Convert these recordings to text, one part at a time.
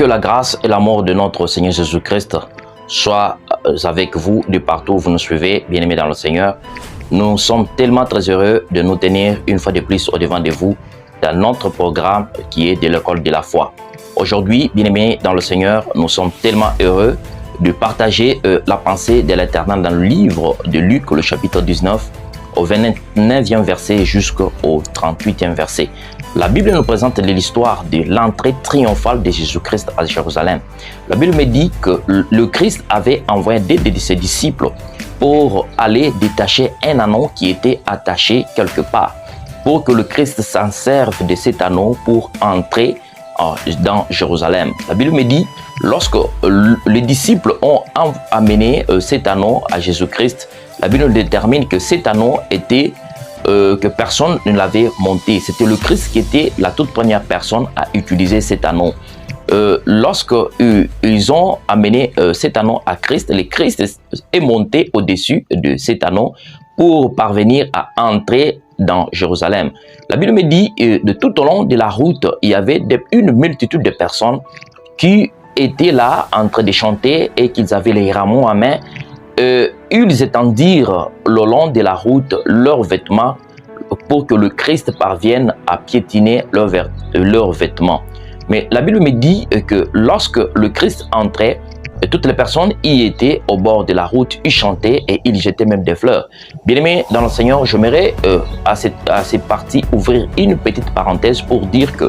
la grâce et l'amour de notre Seigneur Jésus-Christ soient avec vous de partout où vous nous suivez, bien-aimés dans le Seigneur. Nous sommes tellement très heureux de nous tenir une fois de plus au devant de vous dans notre programme qui est de l'école de la foi. Aujourd'hui, bien-aimés dans le Seigneur, nous sommes tellement heureux de partager la pensée de l'Éternel dans le livre de Luc, le chapitre 19, au 29e verset jusqu'au 38e verset. La Bible nous présente l'histoire de l'entrée triomphale de Jésus-Christ à Jérusalem. La Bible me dit que le Christ avait envoyé deux de ses disciples pour aller détacher un anneau qui était attaché quelque part, pour que le Christ s'en serve de cet anneau pour entrer dans Jérusalem. La Bible me dit, lorsque les disciples ont amené cet anneau à Jésus-Christ, la Bible détermine que cet anneau était que personne ne l'avait monté. C'était le Christ qui était la toute première personne à utiliser cet anneau. Lorsque ils ont amené cet anneau à Christ, le Christ est monté au-dessus de cet anneau pour parvenir à entrer dans Jérusalem. La Bible me dit de tout au long de la route, il y avait une multitude de personnes qui étaient là en train de chanter et qu'ils avaient les rameaux en main. Ils étendirent le long de la route leurs vêtements pour que le Christ parvienne à piétiner leurs vêtements. Mais la Bible me dit que lorsque le Christ entrait, toutes les personnes y étaient au bord de la route, ils chantaient et ils jetaient même des fleurs. Bien-aimés dans le Seigneur, j'aimerais à cette partie ouvrir une petite parenthèse pour dire que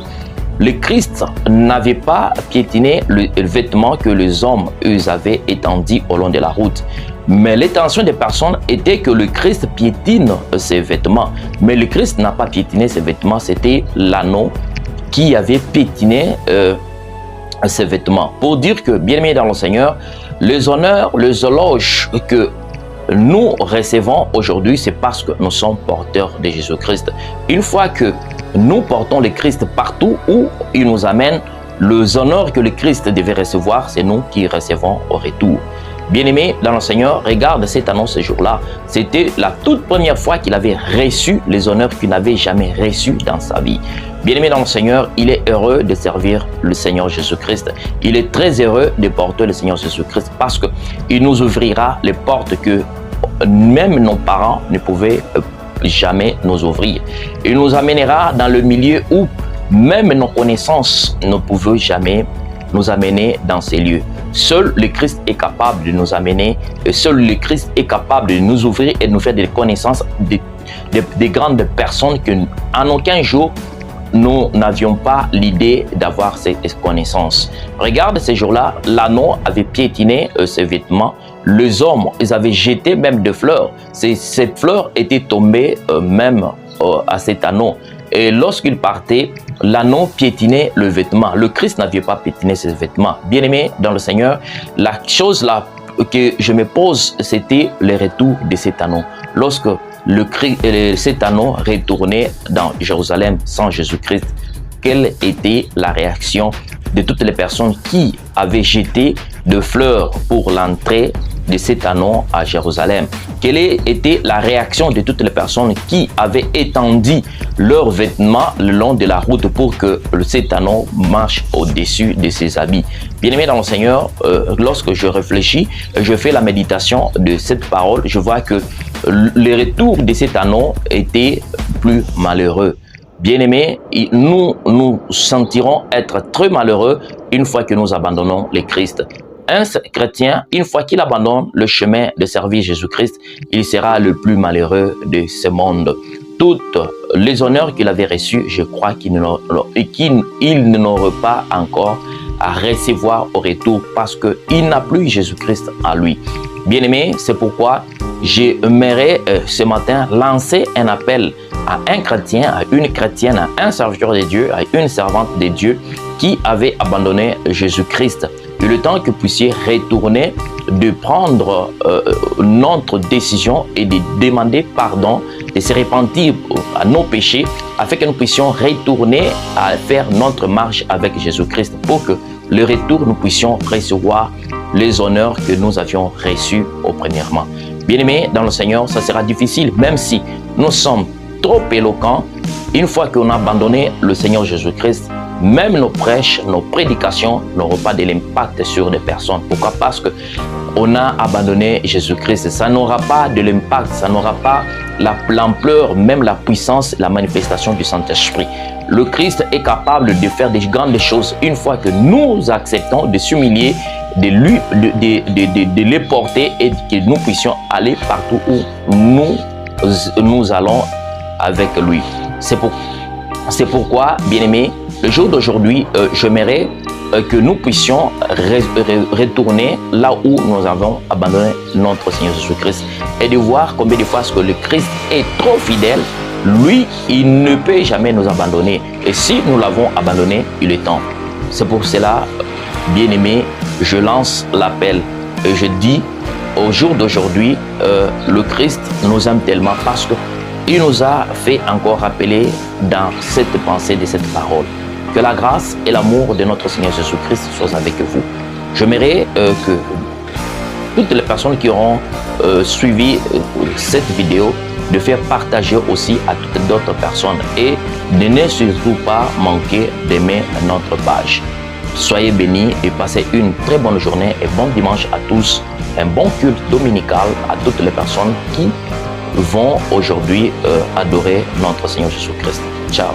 le Christ n'avait pas piétiné le vêtement que les hommes avaient étendu au long de la route. Mais l'intention des personnes était que le Christ piétine ses vêtements. Mais le Christ n'a pas piétiné ses vêtements, c'était l'anneau qui avait piétiné ses vêtements. Pour dire que, bien-aimés dans le Seigneur, les honneurs, les éloges que nous recevons aujourd'hui, c'est parce que nous sommes porteurs de Jésus-Christ. Une fois que nous portons le Christ partout où il nous amène, les honneurs que le Christ devait recevoir, c'est nous qui recevons au retour. Bien-aimé dans le Seigneur, regarde cet anneau ce jour-là. C'était la toute première fois qu'il avait reçu les honneurs qu'il n'avait jamais reçus dans sa vie. Bien-aimé dans le Seigneur, il est heureux de servir le Seigneur Jésus-Christ. Il est très heureux de porter le Seigneur Jésus-Christ parce qu'il nous ouvrira les portes que même nos parents ne pouvaient jamais nous ouvrir. Il nous amènera dans le milieu où même nos connaissances ne pouvaient jamais nous amener dans ces lieux. Seul le Christ est capable de nous amener, et seul le Christ est capable de nous ouvrir et de nous faire des connaissances des grandes personnes que en aucun jour nous n'avions pas l'idée d'avoir ces connaissances. Regarde ces jours-là, l'anneau avait piétiné ses vêtements. Les hommes, ils avaient jeté même des fleurs. Ces fleurs étaient tombées même à cet anneau. Et lorsqu'il partait, l'anneau piétinait le vêtement. Le Christ n'avait pas piétiné ses vêtements. Bien-aimé dans le Seigneur, la chose là que je me pose, c'était le retour de cet anneau. Lorsque cet anneau retournait dans Jérusalem sans Jésus-Christ, quelle était la réaction de toutes les personnes qui avaient jeté de fleurs pour l'entrée de cet anneau à Jérusalem? Quelle était la réaction de toutes les personnes qui avaient étendu leurs vêtements le long de la route pour que cet anneau marche au-dessus de ses habits? Bien-aimé dans le Seigneur, lorsque je réfléchis, je fais la méditation de cette parole, je vois que le retour de cet anneau était plus malheureux. Bien-aimés, nous sentirons être très malheureux une fois que nous abandonnons le Christ. Un chrétien, une fois qu'il abandonne le chemin de servir Jésus-Christ, il sera le plus malheureux de ce monde. Toutes les honneurs qu'il avait reçus, je crois qu'il n'aura pas encore à recevoir au retour parce qu'il n'a plus Jésus-Christ en lui. Bien-aimé, c'est pourquoi j'aimerais ce matin lancer un appel à un chrétien, à une chrétienne, à un serviteur de Dieu, à une servante de Dieu qui avait abandonné Jésus-Christ. Et le temps que vous puissiez retourner, de prendre notre décision et de demander pardon, de se repentir à nos péchés, afin que nous puissions retourner à faire notre marche avec Jésus-Christ pour que le retour, nous puissions recevoir les honneurs que nous avions reçus au premièrement. Bien-aimés dans le Seigneur, ça sera difficile, même si nous sommes trop éloquents. Une fois qu'on a abandonné le Seigneur Jésus-Christ, même nos prêches, nos prédications n'auront pas de l'impact sur des personnes. Pourquoi? Parce que on a abandonné Jésus-Christ. Ça n'aura pas de l'impact, ça n'aura pas l'ampleur, même la puissance, la manifestation du Saint-Esprit. Le Christ est capable de faire des grandes choses une fois que nous acceptons de s'humilier, de les porter et que nous puissions aller partout où nous allons avec lui. C'est pourquoi, bien-aimés, le jour d'aujourd'hui, j'aimerais que nous puissions retourner là où nous avons abandonné notre Seigneur Jésus-Christ et de voir combien de fois que le Christ est trop fidèle. Lui, il ne peut jamais nous abandonner. Et si nous l'avons abandonné, il est temps. C'est pour cela, bien-aimés, je lance l'appel et je dis au jour d'aujourd'hui, le Christ nous aime tellement parce qu'il nous a fait encore rappeler dans cette pensée de cette parole. Que la grâce et l'amour de notre Seigneur Jésus-Christ soient avec vous. J'aimerais que toutes les personnes qui auront suivi cette vidéo de faire partager aussi à toutes d'autres personnes et de ne surtout pas manquer d'aimer notre page. Soyez bénis et passez une très bonne journée et bon dimanche à tous. Un bon culte dominical à toutes les personnes qui vont aujourd'hui adorer notre Seigneur Jésus-Christ. Ciao.